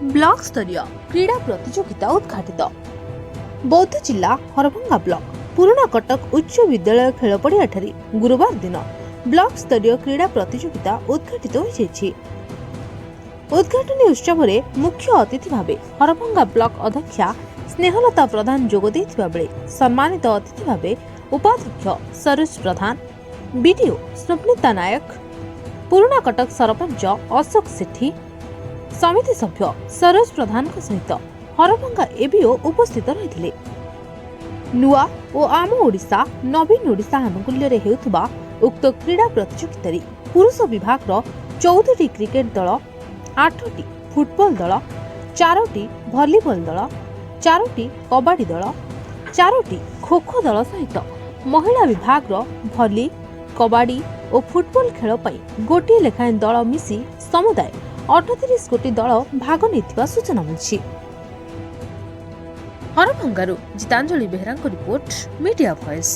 Block स्तरीय क्रीड़ा प्रतियोगिता उद्घाटित। बौद्ध जिला हरभंगा ब्लॉक पुराना कटक उच्च विद्यालय खेल पड़िया गुरुवार दिन ब्लॉक स्तरीय क्रीड़ा प्रतियोगिता उद्घाटित होइछि। उद्घाटनी उत्सव में मुख्य अतिथि भाव हरभंगा ब्लॉक अध्यक्षा स्नेहलता प्रधान जोग देथिबा बेले सम्मानित अतिथि भाव उपाध्यक्ष सरोज प्रधान, बीडीओ स्वप्निता नायक, पुराना कटक सरपंच अशोक सेठी, समिति सभ्य सरोज प्रधान सहित हरभंगा एबीओ उपस्थित रही। नुआ और आम ओडिशा नवीन ओडिशा आनुकूल्य हेउथुबा उक्त क्रीड़ा प्रतियोगिता पुरुष विभाग 14टी क्रिकेट दल, 8टी फुटबॉल दल, 4टी भलीबॉल दल, 4टी कबाडी दल, 4टी खो खो दल सहित महिला विभाग भली, कबाडी और फुटबॉल खेल गोटे लेखाएं दल मिसी समुदाय 38 कोटी दल भाग नहीं सूचना मिली। हरभंगारू जितांजलि बेहरा रिपोर्ट, मीडिया वॉइस।